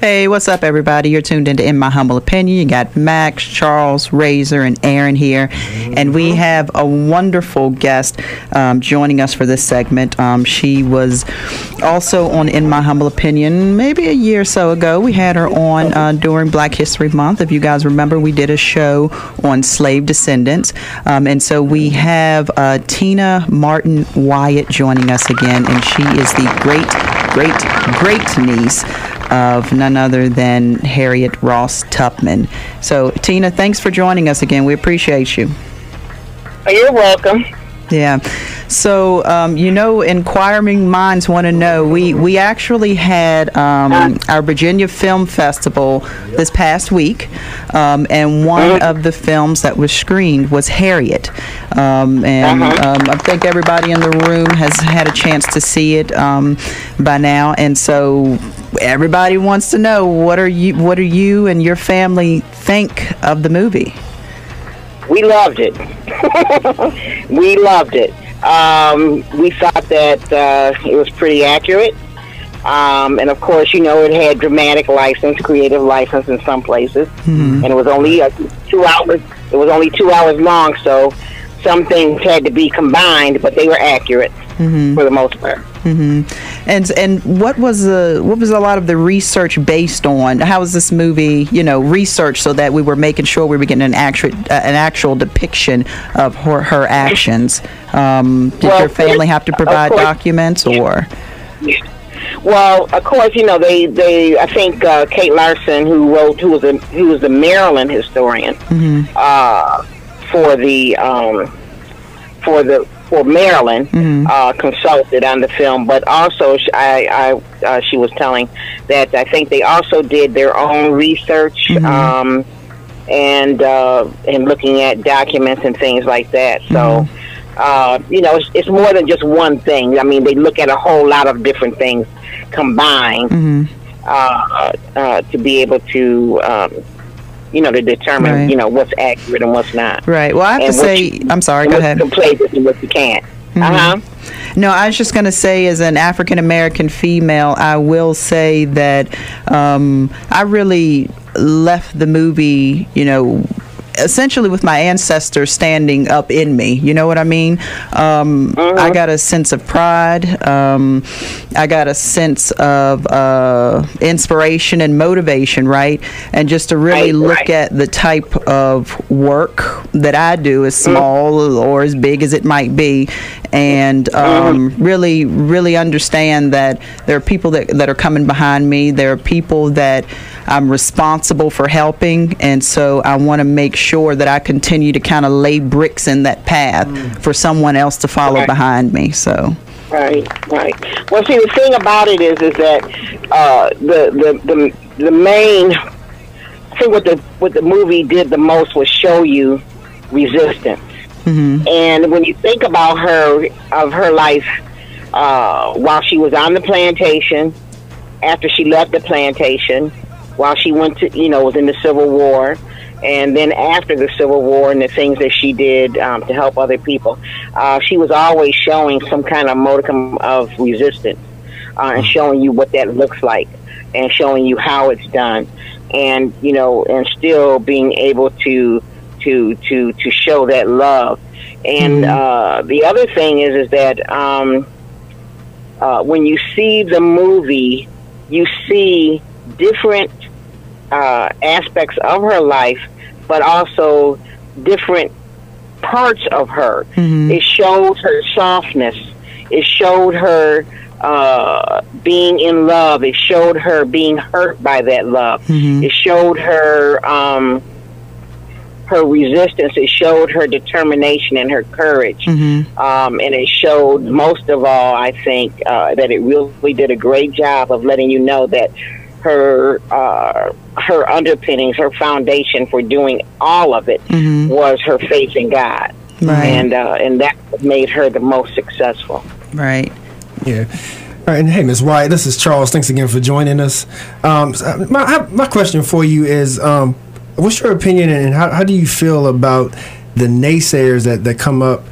Hey, what's up, everybody? You're tuned into In My Humble Opinion. You got Max, Charles, Razor, and Aaron here. And we have a wonderful guest joining us for this segment. She was also on In My Humble Opinion maybe a year or so ago. We had her on during Black History Month. If you guys remember, we did a show on slave descendants. And so we have Tina Martin Wyatt joining us again. And she is the great niece of none other than Harriet Ross Tubman. So, Tina, thanks for joining us again. We appreciate you. You're welcome. Yeah. So, inquiring minds want to know, we actually had our Virginia Film Festival this past week, and one of the films that was screened was Harriet. I think everybody in the room has had a chance to see it by now, and so everybody wants to know, what do you and your family think of the movie? We loved it. We loved it. We thought that it was pretty accurate. And of course, it had dramatic license, creative license in some places. And it was only 2 hours. It was only 2 hours long, so some things had to be combined, but they were accurate for the most part. And what was a lot of the research based on? How was this movie, researched so that we were making sure we were getting an actual depiction of her actions? Did your family have to provide documents, or? Well, of course, they I think Kate Larson, who was the Maryland historian for Maryland, consulted on the film, but also she was telling that I think they also did their own research and looking at documents and things like that. So, it's more than just one thing. I mean, they look at a whole lot of different things combined to be able to to determine, what's accurate and what's not. Right. Well, I have to say, I'm sorry, go ahead. What you can play and what you can't. No, I was just going to say, as an African-American female, I will say that I really left the movie, essentially with my ancestors standing up in me. You know what I mean? I got a sense of pride. I got a sense of inspiration and motivation, right? And just to really look at the type of work that I do, as small or as big as it might be, and really understand that there are people that are coming behind me. There are people that I'm responsible for helping, and so I want to make sure that I continue to kind of lay bricks in that path for someone else to follow behind me. So. Right. Well, see, the thing about it is that the main, I think what the movie did the most was show you resistance. And when you think about her life while she was on the plantation, after she left the plantation, while she went to, was in the Civil War, and then after the Civil War and the things that she did to help other people, she was always showing some kind of modicum of resistance and showing you what that looks like and showing you how it's done, and and still being able to show that love. And the other thing is that when you see the movie, you see different aspects of her life, but also different parts of her. It showed her softness. It showed her being in love. It showed her being hurt by that love. It showed her her resistance. It showed her determination and her courage. And it showed, most of all, I think, that it really did a great job of letting you know that her underpinnings, her foundation for doing all of it was her faith in God. And that made her the most successful. Right. Yeah. All right, and hey, Ms. Wyatt, this is Charles. Thanks again for joining us. My question for you is, what's your opinion, and how do you feel about the naysayers that come up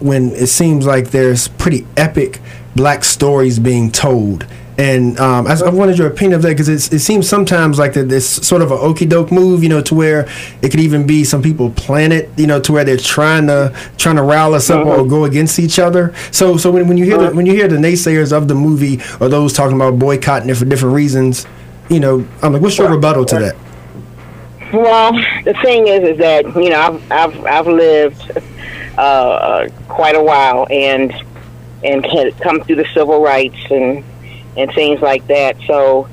when it seems like there's pretty epic black stories being told And I wanted your opinion of that, because it seems sometimes like that this sort of an okie doke move, to where it could even be some people plan it, to where they're trying to rile us up or go against each other. So when you hear the naysayers of the movie, or those talking about boycotting it for different reasons, I'm like, what's your rebuttal to that? Well, the thing is that I've lived quite a while and had come through the civil rights and things like that. So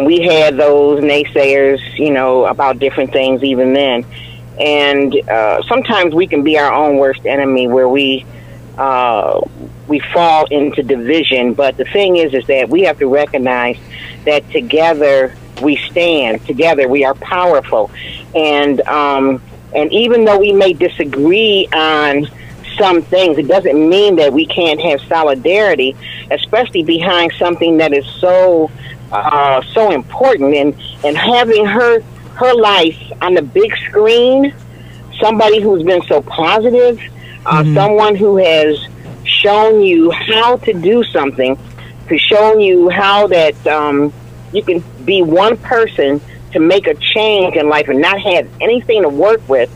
we had those naysayers, about different things even then. And sometimes we can be our own worst enemy, where we fall into division. But the thing is that we have to recognize that together we stand. Together we are powerful. And even though we may disagree on some things, it doesn't mean that we can't have solidarity, especially behind something that is so important. And having her life on the big screen, somebody who's been so positive, someone who has shown you how to do something, to show you how that you can be one person to make a change in life and not have anything to work with.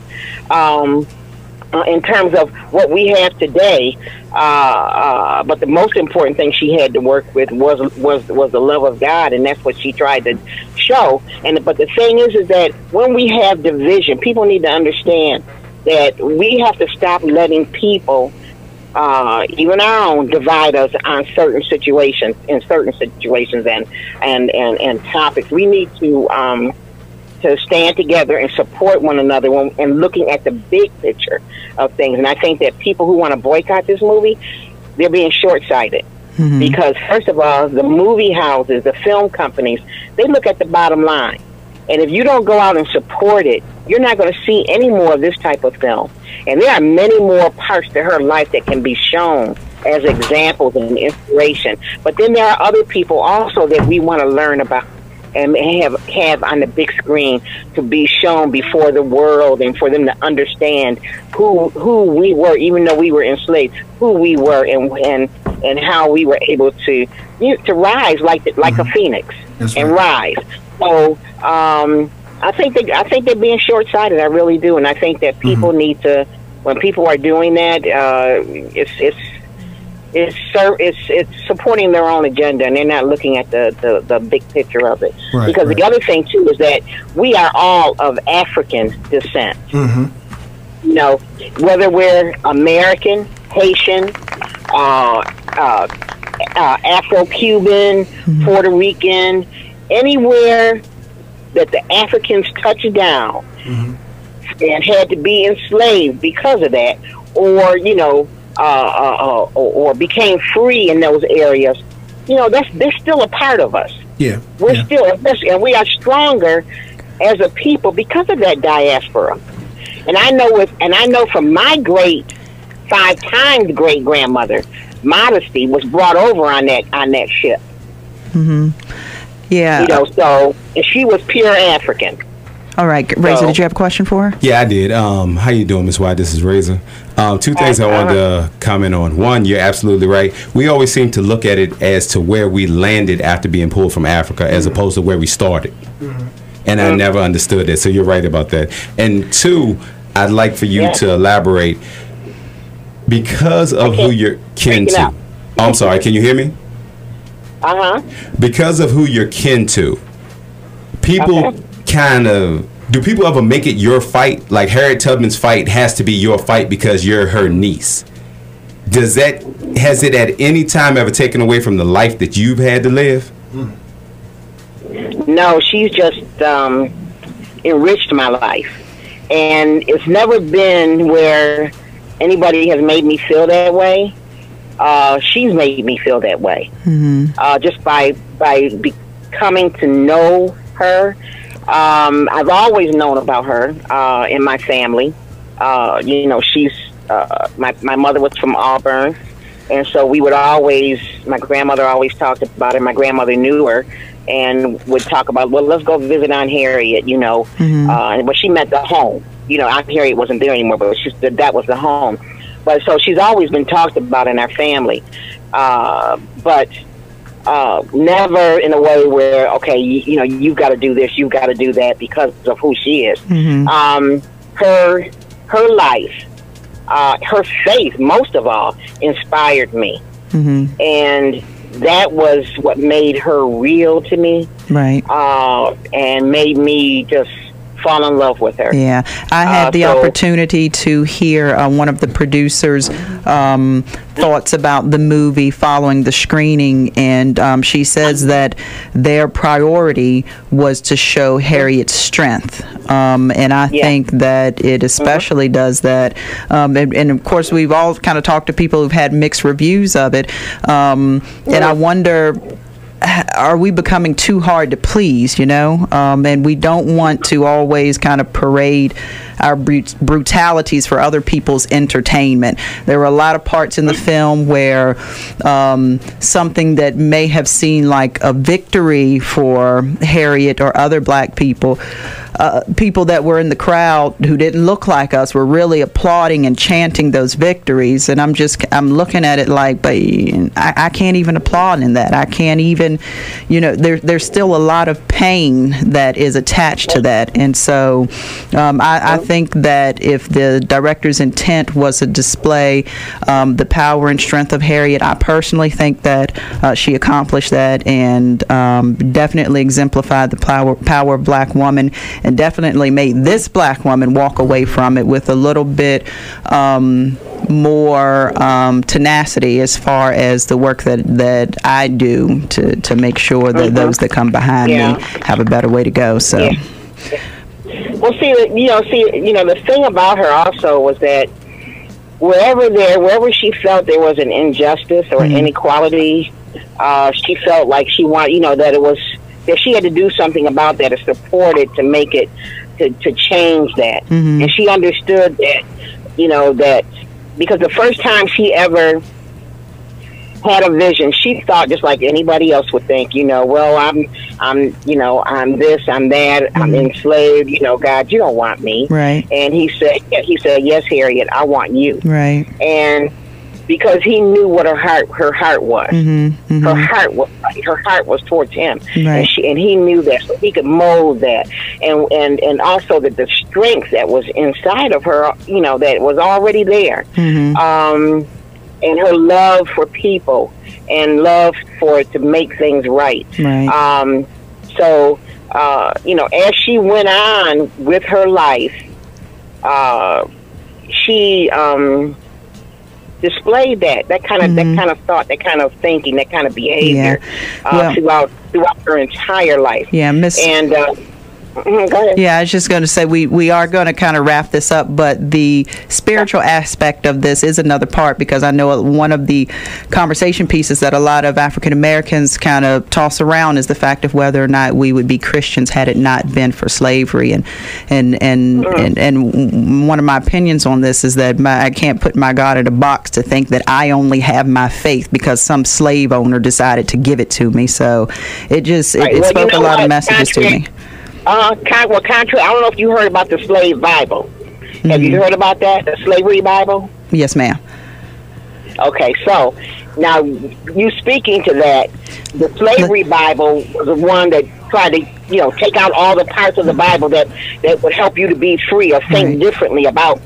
In terms of what we have today, but the most important thing she had to work with was the love of God, and that's what she tried to show. But the thing is that when we have division, people need to understand that we have to stop letting people, even our own, divide us on certain situations, and topics. We need to stand together and support one another and looking at the big picture of things. And I think that people who want to boycott this movie, they're being short-sighted. Because, first of all, the movie houses, the film companies, they look at the bottom line. And if you don't go out and support it, you're not going to see any more of this type of film. And there are many more parts to her life that can be shown as examples and inspiration. But then there are other people also that we want to learn about and have on the big screen to be shown before the world, and for them to understand who we were, even though we were enslaved, who we were, and how we were able to rise like a phoenix. That's and right. Rise. So I think they're being short-sighted. I really do, and I think that people need to, when people are doing that, it's supporting their own agenda, and they're not looking at the big picture of it. Right, because the other thing too is that we are all of African descent. Whether we're American, Haitian, Afro-Cuban, Puerto Rican, anywhere that the Africans touched down and had to be enslaved because of that, or became free in those areas, they're still a part of us. Yeah, we're still, and we are stronger as a people because of that diaspora. And I know from my great 5 times great grandmother, Modesty was brought over on that ship. Yeah, so she was pure African. All right, Razor, did you have a question for her? Yeah, I did. How you doing, Miss Wyatt? This is Razor. 2 things I wanted to comment on. One, you're absolutely right. We always seem to look at it as to where we landed after being pulled from Africa, as opposed to where we started. And I never understood that. So you're right about that. And 2, I'd like for you to elaborate, because of who you're kin to. Oh, I'm sorry. Can you hear me? Because of who you're kin to, people do people ever make it your fight? Like Harriet Tubman's fight has to be your fight because you're her niece. Has it at any time ever taken away from the life that you've had to live? No, she's just enriched my life. And it's never been where anybody has made me feel that way. She's made me feel that way. Just by becoming to know her. I've always known about her in my family. She's my mother was from Auburn, and so we would always. My grandmother always talked about her. My grandmother knew her, and would talk about, well, let's go visit Aunt Harriet. But she meant the home. Aunt Harriet wasn't there anymore, but that was the home. But so she's always been talked about in our family. But never in a way where, okay, you know, you've got to do this, you've got to do that because of who she is. Her life, her faith, most of all, inspired me. And that was what made her real to me. Right. And made me just fall in love with her. Yeah, I had the opportunity to hear one of the producers' thoughts about the movie following the screening, and she says that their priority was to show Harriet's strength, and I think that it especially does that. And of course, we've all kind of talked to people who've had mixed reviews of it, and I wonder, are we becoming too hard to please, you know? And we don't want to always kind of parade our brutalities for other people's entertainment. There were a lot of parts in the film where something that may have seemed like a victory for Harriet or other black people, people that were in the crowd who didn't look like us were really applauding and chanting those victories. And I'm looking at it like, but I can't even applaud in that. I can't even, you know, there's still a lot of pain that is attached to that. And so I think that if the director's intent was to display the power and strength of Harriet, I personally think that she accomplished that, and definitely exemplified the power of black woman, and definitely made this black woman walk away from it with a little bit more tenacity as far as the work that I do to make sure that those that come behind me have a better way to go. So. Well, see, the thing about her also was that wherever she felt there was an injustice or inequality, she felt like she wanted, that she had to do something about that, or support it to make it, to change that. And she understood that, that because the first time she ever had a vision, she thought just like anybody else would think, well, I'm this, I'm that, I'm enslaved, God, you don't want me. Right. And he said, yes, Harriet, I want you. Right. And because he knew what her heart was. Her heart was towards him. Right. And he knew that, so he could mold that. And also that the strength that was inside of her, that was already there. And her love for people and love to make things right. So, as she went on with her life, she displayed that kind of thought, that kind of thinking, that kind of behavior throughout her entire life. Yeah, And go ahead. Yeah, I was just going to say we are going to kind of wrap this up, but the spiritual aspect of this is another part, because I know one of the conversation pieces that a lot of African Americans kind of toss around is the fact of whether or not we would be Christians had it not been for slavery. And one of my opinions on this is that I can't put my God in a box to think that I only have my faith because some slave owner decided to give it to me. So it spoke a lot of messages to me. Contrary, I don't know if you heard about the slave Bible. Have you heard about that, the slavery Bible? Yes, ma'am. Okay, so now you speaking to that, the slavery Bible was the one that tried to, take out all the parts of the Bible that would help you to be free or think differently about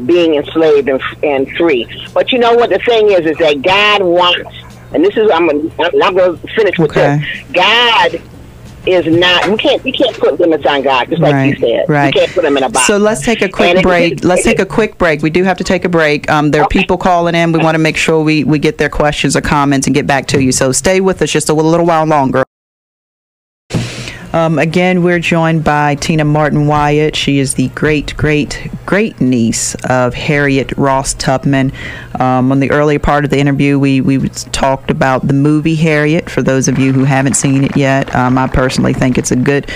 being enslaved and free. But you know what the thing is that God wants, and this is I'm going to finish with this. God is not, you can't put limits on God, just like you said. You can't put him in a box. So let's take a quick break. We do have to take a break. There are people calling in. We want to make sure we get their questions or comments and get back to you. So stay with us just a little while longer. Again, we're joined by Tina Martin Wyatt. She is the great niece of Harriet Ross Tubman. On the earlier part of the interview, we talked about the movie Harriet. For those of you who haven't seen it yet, I personally think it's a good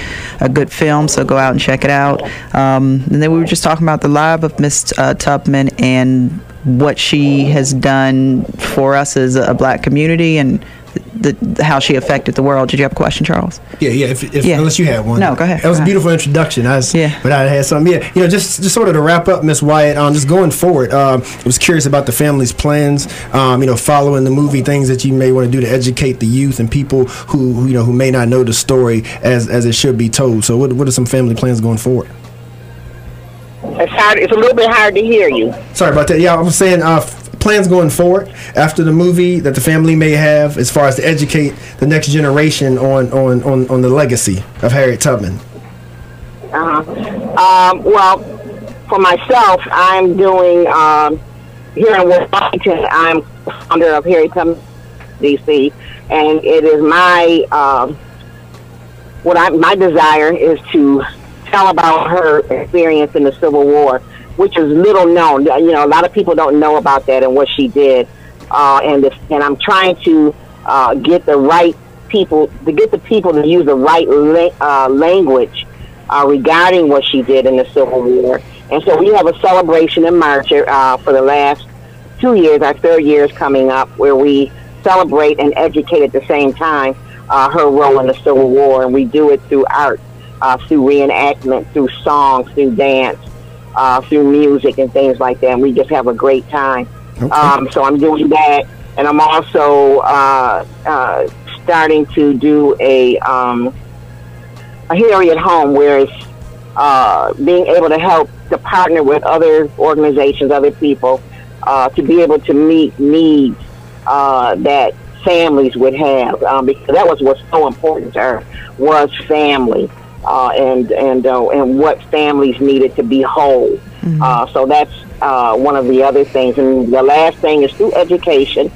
film, so go out and check it out. And then we were just talking about the life of Miss Tubman and what she has done for us as a black community, and how she affected the world. Did you have a question, Charles? Yeah. Unless you had one. No, go ahead. That was a beautiful introduction. But I had something. Yeah, just sort of to wrap up, Miss Wyatt. Just going forward, I was curious about the family's plans. Following the movie, things that you may want to do to educate the youth and people who may not know the story as it should be told. So, what are some family plans going forward? It's hard. It's a little bit hard to hear you. Sorry about that. Yeah, I was saying plans going forward after the movie that the family may have as far as to educate the next generation on the legacy of Harriet Tubman. Well, for myself, I'm doing here in Washington. I'm founder of Harriet Tubman DC, and it is my my desire is to tell about her experience in the Civil War, which is little known. A lot of people don't know about that and what she did. And I'm trying to get the right people, to use the right language regarding what she did in the Civil War. And so we have a celebration in March for the last 2 years. Our third year is coming up, where we celebrate and educate at the same time her role in the Civil War. And we do it through art, through reenactment, through songs, through dance, through music and things like that. And we just have a great time. Okay. So I'm doing that. And I'm also starting to do a Harriet home, where it's being able to help to partner with other organizations, other people, to be able to meet needs that families would have, because that was what's so important to her, was family, and what families needed to be whole. Mm-hmm. So that's one of the other things. And the last thing is through education,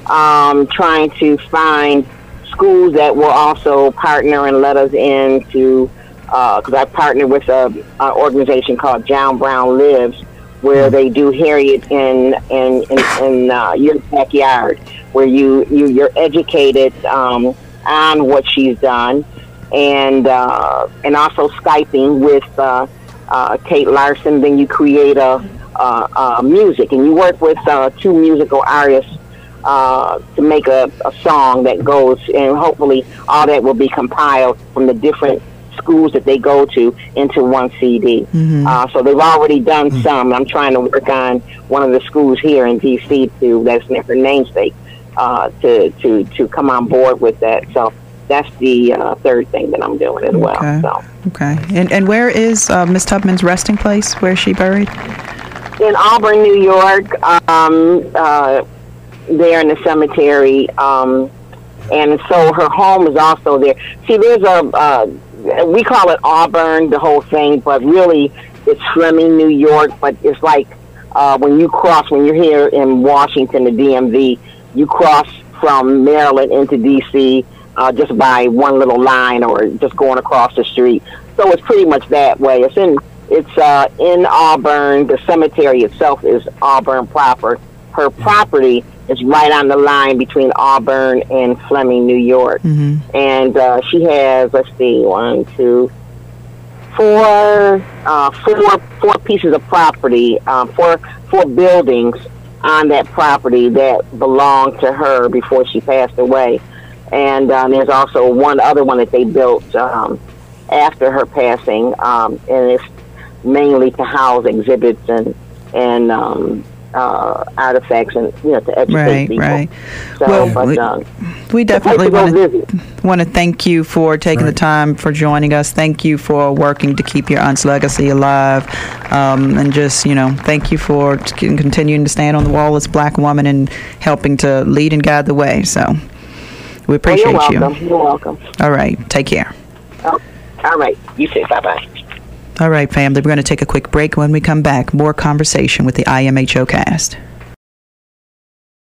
trying to find schools that will also partner and let us into, because I partnered with an organization called John Brown Lives, where they do Harriet in your backyard, where you're educated on what she's done, and also Skyping with Kate Larson. Then you create a music, and you work with two musical artists to make a song that goes, and hopefully all that will be compiled from the different schools that they go to into one CD. Mm-hmm. So they've already done some. I'm trying to work on one of the schools here in DC that's her namesake, to come on board with that. So that's the third thing that I'm doing as well. So. Okay. And where is Miss Tubman's resting place? Where is she buried? In Auburn, New York. There in the cemetery. And so her home is also there. See, there's we call it Auburn, the whole thing, but really it's Fleming, New York. But it's like when you're here in Washington, the DMV, you cross from Maryland into DC just by one little line, or just going across the street. So it's pretty much that way. It's in Auburn. The cemetery itself is Auburn proper. Her property is right on the line between Auburn and Fleming, New York. Mm-hmm. And she has, let's see, 4 pieces of property, four buildings on that property that belonged to her before she passed away. And there's also one other one that they built after her passing, and it's mainly to house exhibits and artifacts, and to educate people. Right. So, well, we definitely want to thank you for taking the time for joining us. Thank you for working to keep your aunt's legacy alive, and just thank you for continuing to stand on the wall as a Black woman and helping to lead and guide the way. So we appreciate you. You're welcome. All right, take care. Oh, all right, you too. Bye-bye. All right, family, we're going to take a quick break. When we come back, more conversation with the IMHO cast.